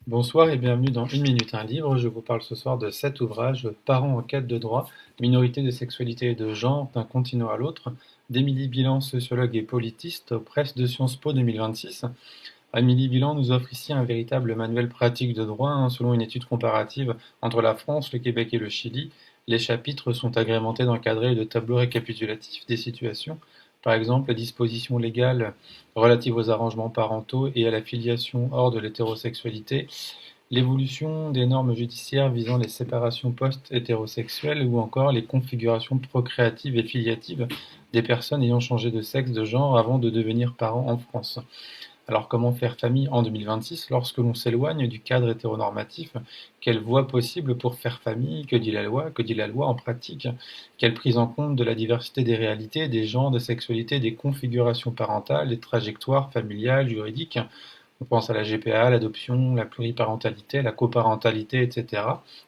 Bonsoir et bienvenue dans Une minute un livre. Je vous parle ce soir de cet ouvrage, Parents en quête de droit, minorité de sexualité et de genre d'un continent à l'autre, d'Émilie Bilan, sociologue et politiste, aux presses de Sciences Po 2026. Émilie Bilan nous offre ici un véritable manuel pratique de droit, selon une étude comparative entre la France, le Québec et le Chili. Les chapitres sont agrémentés d'encadrés et de tableaux récapitulatifs des situations. Par exemple, les dispositions légales relatives aux arrangements parentaux et à la filiation hors de l'hétérosexualité, l'évolution des normes judiciaires visant les séparations post-hétérosexuelles ou encore les configurations procréatives et filiatives des personnes ayant changé de sexe, de genre avant de devenir parents en France. Alors comment faire famille en 2026 lorsque l'on s'éloigne du cadre hétéronormatif? Quelle voie possible pour faire famille? Que dit la loi? Que dit la loi en pratique? Quelle prise en compte de la diversité des réalités, des genres, des sexualités, des configurations parentales, des trajectoires familiales, juridiques? On pense à la GPA, l'adoption, la pluriparentalité, la coparentalité, etc.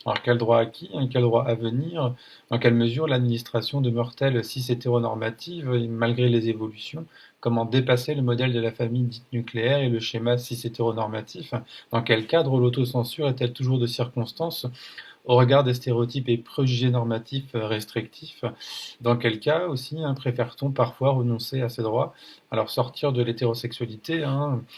Alors quel droit acquis, quel droit à venir? Dans quelle mesure l'administration demeure-t-elle cis-hétéronormative malgré les évolutions? Comment dépasser le modèle de la famille dite nucléaire et le schéma cis-hétéronormatif? Dans quel cadre l'autocensure est-elle toujours de circonstance au regard des stéréotypes et préjugés normatifs restrictifs? Dans quel cas aussi préfère-t-on parfois renoncer à ses droits? Alors sortir de l'hétérosexualité,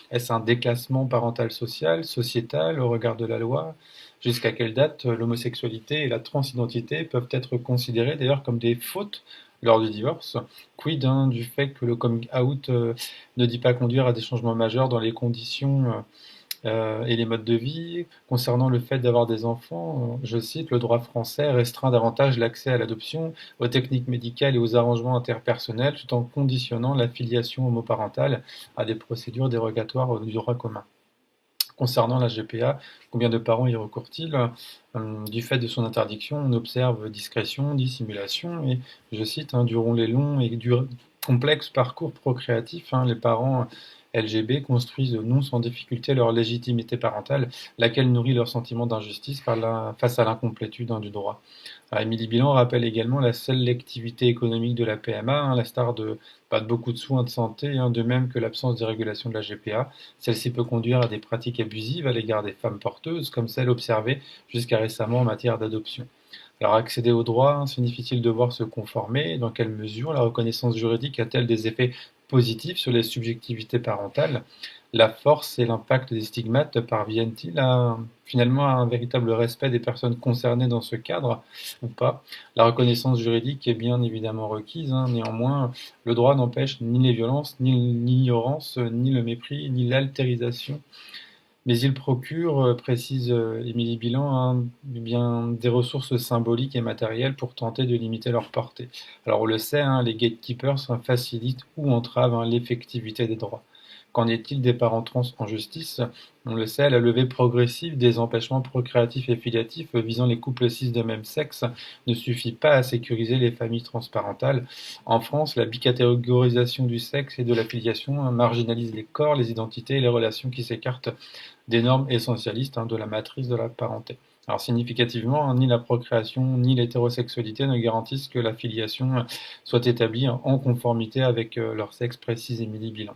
est-ce un déclassement parental social, sociétal au regard de la loi? Jusqu'à quelle date l'homosexualité et la transidentité peuvent être considérées d'ailleurs comme des fautes lors du divorce? Quid du fait que le coming out ne dit pas conduire à des changements majeurs dans les conditions et les modes de vie? Concernant le fait d'avoir des enfants, je cite, le droit français restreint davantage l'accès à l'adoption, aux techniques médicales et aux arrangements interpersonnels, tout en conditionnant la filiation homoparentale à des procédures dérogatoires du droit commun. Concernant la GPA, combien de parents y recourent-ils? Du fait de son interdiction, on observe discrétion, dissimulation, et je cite, durant les longs et complexes parcours procréatifs, les parents LGB construisent non sans difficulté leur légitimité parentale, laquelle nourrit leur sentiment d'injustice face à l'incomplétude du droit. Émilie Bilan rappelle également la sélectivité économique de la PMA, à l'instar de pas de beaucoup de soins de santé, de même que l'absence de régulation de la GPA. Celle-ci peut conduire à des pratiques abusives à l'égard des femmes porteuses, comme celle observée jusqu'à récemment en matière d'adoption. Alors accéder au droit, signifie-t-il devoir se conformer? Dans quelle mesure la reconnaissance juridique a-t-elle des effets positifs sur les subjectivités parentales? La force et l'impact des stigmates parviennent-ils finalement à un véritable respect des personnes concernées dans ce cadre ou pas? La reconnaissance juridique est bien évidemment requise, néanmoins, le droit n'empêche ni les violences, ni l'ignorance, ni le mépris, ni l'altérisation. Mais il procure, précise Émilie Bilan, bien des ressources symboliques et matérielles pour tenter de limiter leur portée. Alors on le sait, les gatekeepers facilitent ou entravent l'effectivité des droits. Qu'en est-il des parents trans en justice? On le sait, la levée progressive des empêchements procréatifs et filiatifs visant les couples cis de même sexe ne suffit pas à sécuriser les familles transparentales. En France, la bicatégorisation du sexe et de la filiation marginalise les corps, les identités et les relations qui s'écartent des normes essentialistes de la matrice de la parenté. Alors significativement, ni la procréation ni l'hétérosexualité ne garantissent que la filiation soit établie en conformité avec leur sexe, précise Émilie Bilan.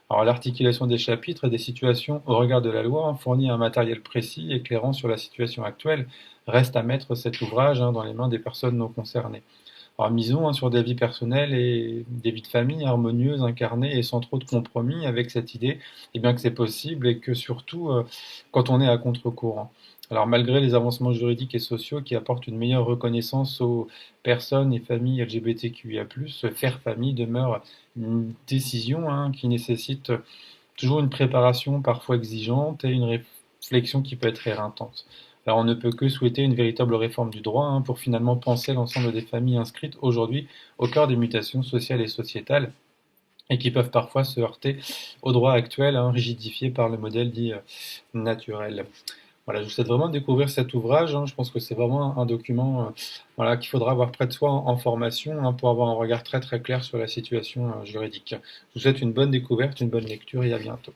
Alors l'articulation des chapitres et des situations au regard de la loi fournit un matériel précis éclairant sur la situation actuelle. Reste à mettre cet ouvrage dans les mains des personnes non concernées. Alors misons sur des vies personnelles et des vies de famille harmonieuses, incarnées et sans trop de compromis avec cette idée bien que c'est possible et que surtout quand on est à contre-courant. Alors malgré les avancements juridiques et sociaux qui apportent une meilleure reconnaissance aux personnes et familles LGBTQIA+, faire famille demeure une décision qui nécessite toujours une préparation parfois exigeante et une réflexion qui peut être éreintante. Alors on ne peut que souhaiter une véritable réforme du droit pour finalement penser l'ensemble des familles inscrites aujourd'hui au cœur des mutations sociales et sociétales et qui peuvent parfois se heurter au droit actuel, rigidifié par le modèle dit naturel. Voilà, je vous souhaite vraiment de découvrir cet ouvrage. Je pense que c'est vraiment un document voilà, qu'il faudra avoir près de soi en formation pour avoir un regard très très clair sur la situation juridique. Je vous souhaite une bonne découverte, une bonne lecture et à bientôt.